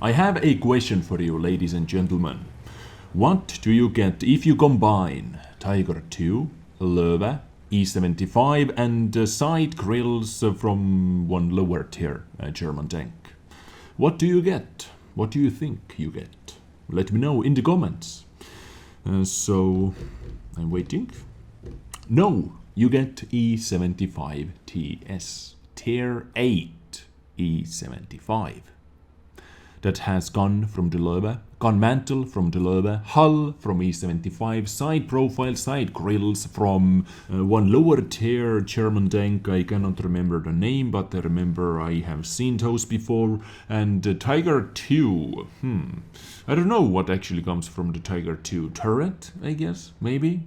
I have a question for you, ladies and gentlemen. What do you get if you combine Tiger 2, Löwe, E-75 and side grills from one lower tier German tank? What do you get? What do you think you get? Let me know in the comments. So, I'm waiting. No, you get E-75TS, Tier 8 E-75. That has gun from the Löwe, gun mantle from the Löwe, hull from E-75, side profile, side grills from one lower tier German tank. I cannot remember the name, but I remember I have seen those before. And Tiger 2, I don't know what actually comes from the Tiger 2. Turret, I guess, maybe?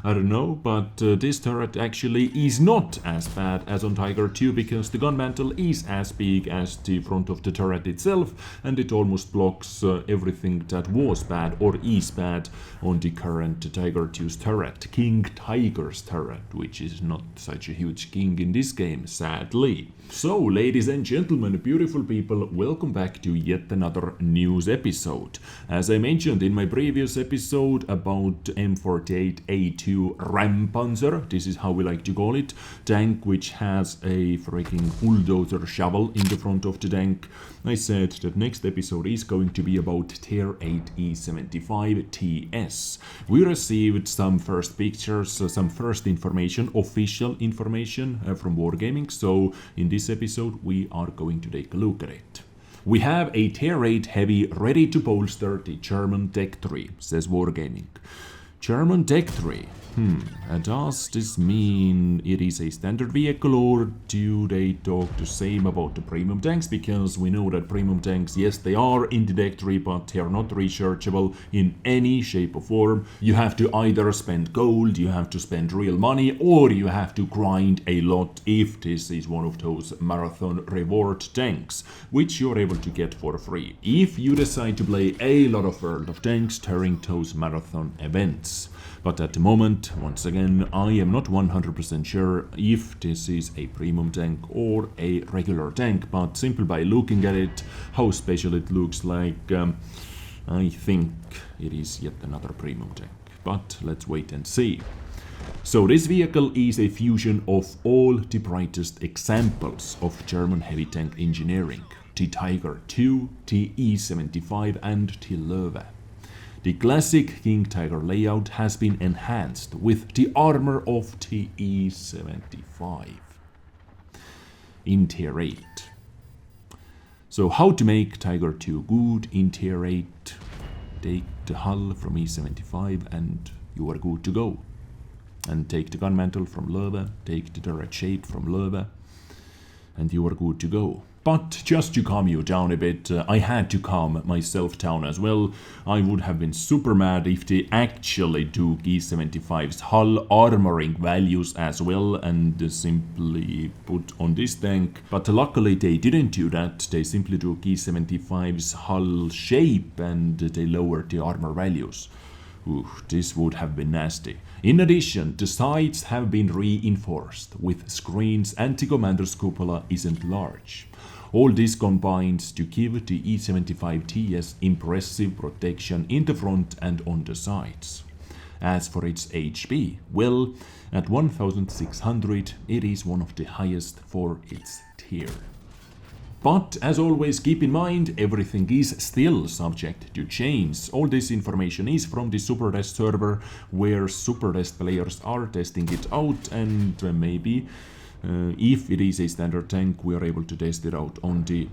I don't know, but this turret actually is not as bad as on Tiger 2 because the gun mantle is as big as the front of the turret itself and it almost blocks everything that was bad or is bad on the current Tiger 2's turret, King Tiger's turret, which is not such a huge king in this game, sadly. So, ladies and gentlemen, beautiful people, welcome back to yet another news episode. As I mentioned in my previous episode about M48A2 Rampanzer, this is how we like to call it, tank which has a freaking bulldozer shovel in the front of the tank, I said that next episode is going to be about Tier 8 E-75TS. We received some first pictures, some first information, official information from Wargaming, so in this episode we are going to take a look at it. We have a Tier 8 heavy ready to bolster the German Tech 3, says Wargaming. German Tech 3. Does this mean it is a standard vehicle or do they talk the same about the premium tanks? Because we know that premium tanks, yes, they are in the Tech 3, but they are not researchable in any shape or form. You have to either spend gold, you have to spend real money, or you have to grind a lot if this is one of those marathon reward tanks, which you're able to get for free if you decide to play a lot of World of Tanks during those marathon events. But at the moment, once again, I am not 100% sure if this is a premium tank or a regular tank, but simply by looking at it, how special it looks like, I think it is yet another premium tank. But let's wait and see. So this vehicle is a fusion of all the brightest examples of German heavy tank engineering. The Tiger 2, the E-75 and the Löwe. The classic King Tiger layout has been enhanced with the armor of the E-75 in Tier 8. So how to make Tiger 2 good in Tier 8? Take the hull from E-75 and you are good to go. And take the gun mantle from Löwe, take the turret shape from Löwe, and you are good to go. But just to calm you down a bit, I had to calm myself down as well. I would have been super mad if they actually took E-75's hull armoring values as well and simply put on this tank. But luckily they didn't do that. They simply took E-75's hull shape and they lowered the armor values. Ooh, this would have been nasty. In addition, the sides have been reinforced with screens and the commander's cupola isn't large. All this combines to give the E-75TS impressive protection in the front and on the sides. As for its HP, well, at 1600 it is one of the highest for its tier. But as always, keep in mind, everything is still subject to change. All this information is from the Supertest server, where Supertest players are testing it out, and maybe if it is a standard tank, we are able to test it out on the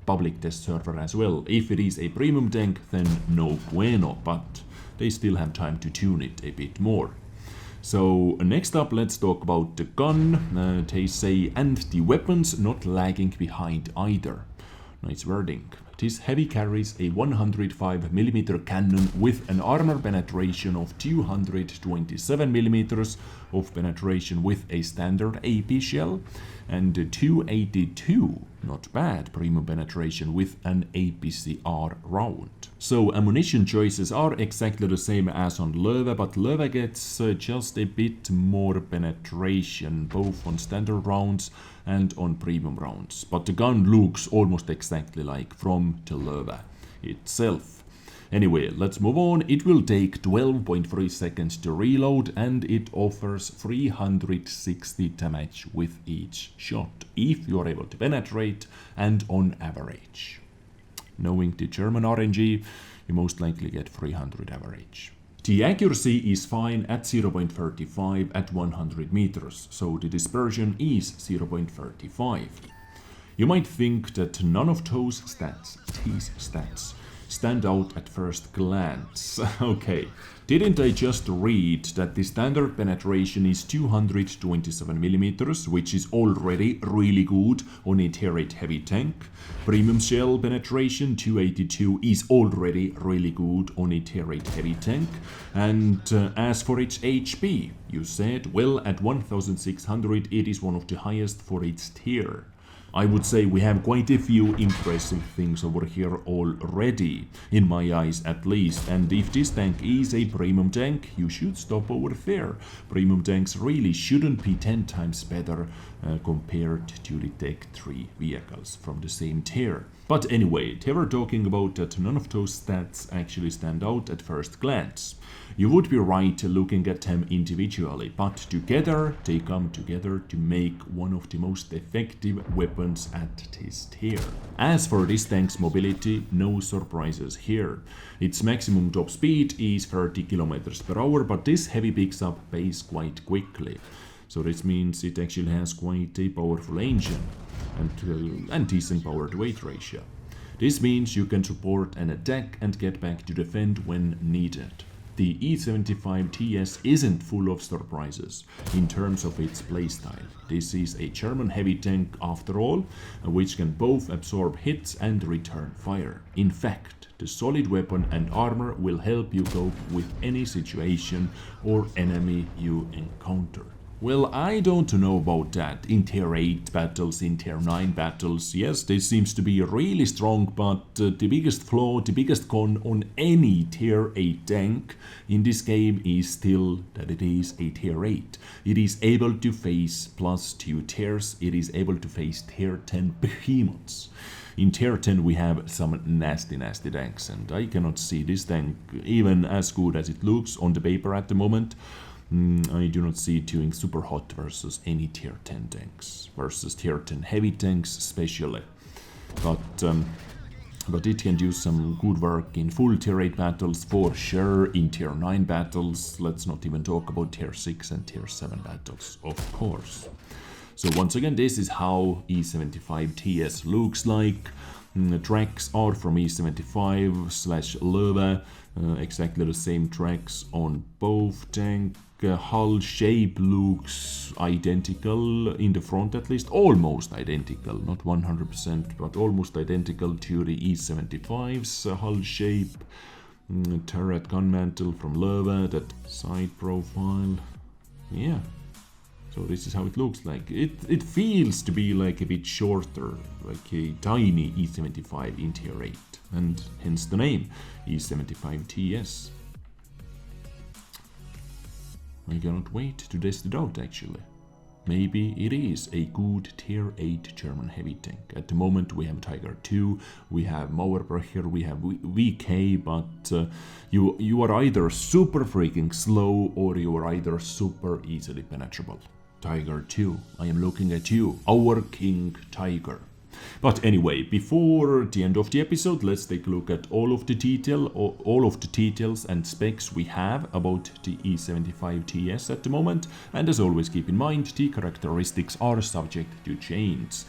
public test server as well. If it is a premium tank, then no bueno, but they still have time to tune it a bit more. So next up, let's talk about the gun, they say, and the weapons not lagging behind either. Nice wording. This heavy carries a 105mm cannon with an armor penetration of 227mm of penetration with a standard AP shell, and 282, not bad, premium penetration with an APCR round. So ammunition choices are exactly the same as on Löwe, but Löwe gets just a bit more penetration, both on standard rounds and on premium rounds. But the gun looks almost exactly like from the Löwe itself. Anyway, let's move on. It will take 12.3 seconds to reload and it offers 360 damage with each shot, if you're able to penetrate and on average. Knowing the German RNG, you most likely get 300 average. The accuracy is fine at 0.35 at 100 meters, so the dispersion is 0.35. You might think that none of these stats, stand out at first glance. Okay, didn't I just read that the standard penetration is 227 millimeters, which is already really good on a tier 8 heavy tank? Premium shell penetration 282 is already really good on a tier 8 heavy tank. And as for its HP, you said, well, at 1600 it is one of the highest for its tier. I would say we have quite a few impressive things over here already, in my eyes at least, and if this tank is a premium tank, you should stop over there. Premium tanks really shouldn't be 10 times better compared to the Tech 3 vehicles from the same tier. But anyway, they were talking about that none of those stats actually stand out at first glance. You would be right looking at them individually, but together they come together to make one of the most effective weapons at this tier. As for this tank's mobility, no surprises here. Its maximum top speed is 30 km per hour, but this heavy picks up pace quite quickly. So this means it actually has quite a powerful engine and decent power to weight ratio. This means you can support an attack and get back to defend when needed. The E-75TS isn't full of surprises in terms of its playstyle. This is a German heavy tank after all, which can both absorb hits and return fire. In fact, the solid weapon and armor will help you cope with any situation or enemy you encounter. Well, I don't know about that. In tier 8 battles, in tier 9 battles, yes, this seems to be really strong, but the biggest flaw, the biggest con on any tier 8 tank in this game is still that it is a tier 8. It is able to face plus 2 tiers, it is able to face tier 10 behemoths. In tier 10 we have some nasty tanks, and I cannot see this tank even as good as it looks on the paper at the moment. I do not see it doing super hot versus any tier 10 tanks, versus tier 10 heavy tanks especially. But it can do some good work in full tier 8 battles for sure, in tier 9 battles, let's not even talk about tier 6 and tier 7 battles, of course. So once again, this is how E-75TS looks like. The tracks are from E-75/Löwe, exactly the same tracks on both tanks. Hull shape looks identical in the front, at least almost identical, not 100%, but almost identical to the E-75's hull shape. Turret gun mantle from Löwe, that side profile, yeah. So this is how it looks like. It feels to be like a bit shorter, like a tiny E-75 in tier 8, and hence the name E-75TS. I cannot wait to test it out actually. Maybe it is a good tier 8 German heavy tank. At the moment we have Tiger 2, we have Mauerbrecher, we have VK, but you are either super freaking slow or you are either super easily penetrable. Tiger 2, I am looking at you, our King Tiger. But anyway, before the end of the episode, let's take a look at all of the details and specs we have about the E-75TS at the moment. And as always, keep in mind, the characteristics are subject to change.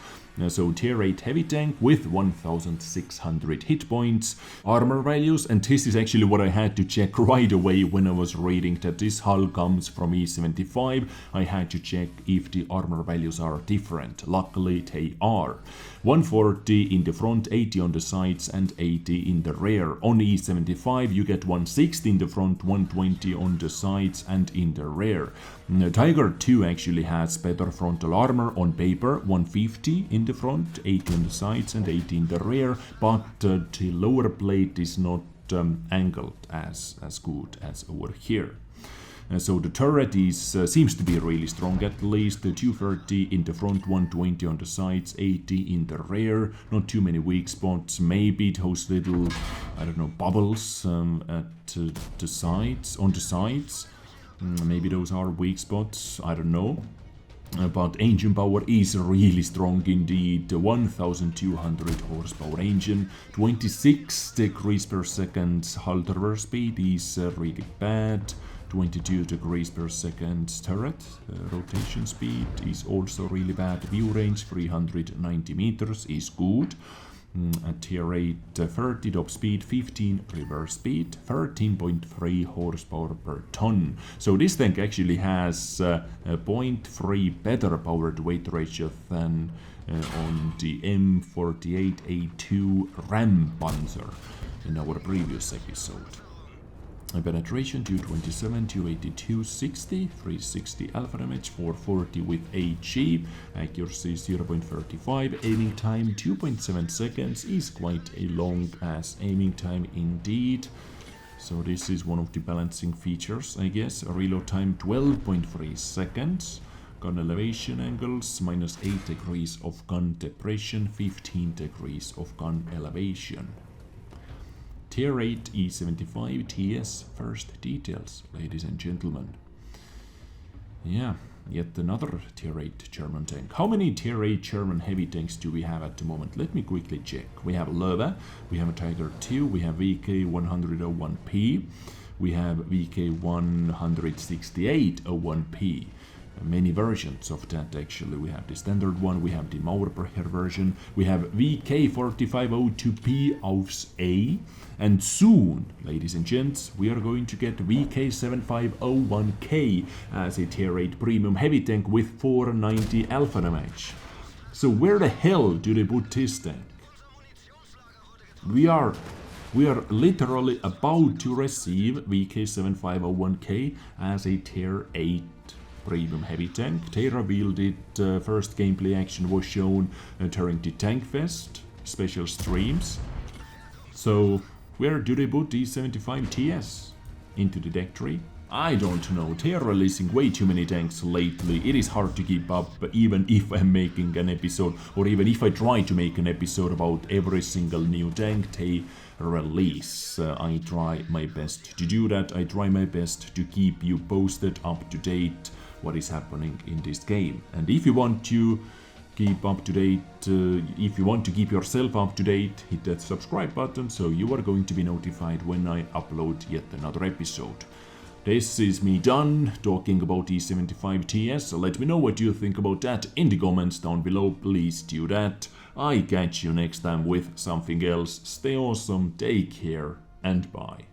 So tier 8 heavy tank with 1600 hit points, armor values, and this is actually what I had to check right away when I was reading that this hull comes from E-75. I had to check if the armor values are different. Luckily they are. 140 in the front, 80 on the sides and 80 in the rear. On E-75 you get 160 in the front, 120 on the sides and in the rear. Tiger 2 actually has better frontal armor on paper, 150 in the front, 80 on the sides and 80 in the rear, but the lower plate is not angled as good as over here. So the turret is seems to be really strong, at least 230 in the front, 120 on the sides, 80 in the rear. Not too many weak spots. Maybe those little, I don't know, bubbles at the sides, on the sides. Maybe those are weak spots. I don't know. But engine power is really strong indeed. 1200 horsepower engine, 26 degrees per second hull traverse speed is really bad. 22 degrees per second turret rotation speed is also really bad. View range 390 meters is good. At tier 8, 30 top speed, 15 reverse speed, 13.3 horsepower per ton. So this tank actually has a 0.3 better power to weight ratio than on the M48A2 Ram Panzer in our previous episode. Penetration 227, 282, 60, 360 alpha damage, 440 with HE, accuracy 0.35, aiming time 2.7 seconds is quite a long ass aiming time indeed. So this is one of the balancing features, I guess. Reload time 12.3 seconds. Gun elevation angles -8 degrees of gun depression, 15 degrees of gun elevation. Tier 8 E-75TS first details, ladies and gentlemen. Yeah, yet another Tier 8 German tank. How many Tier 8 German heavy tanks do we have at the moment? Let me quickly check. We have Löwe, we have a Tiger 2, we have VK101P, we have VK16801P. Many versions of that actually. We have the standard one, we have the Mauerbrecher version, we have VK4502P Aufs A, and soon, ladies and gents, we are going to get VK7501K as a tier 8 premium heavy tank with 490 alpha damage. So where the hell do they put this tank? We are literally about to receive VK7501K as a tier 8 premium heavy tank. They revealed it, first gameplay action was shown during the Tank Fest special streams. So where do they put E-75TS? Into the deck tree? I don't know. They are releasing way too many tanks lately. It is hard to keep up, even if I'm making an episode, or even if I try to make an episode about every single new tank they release. I try my best to do that. I try my best to keep you posted, up to date, what is happening in this game. And if you want to keep up to date, if you want to keep yourself up to date, hit that subscribe button so you are going to be notified when I upload yet another episode. This is me done talking about E-75TS, so let me know what you think about that in the comments down below, please do that. I catch you next time with something else. Stay awesome, take care, and bye.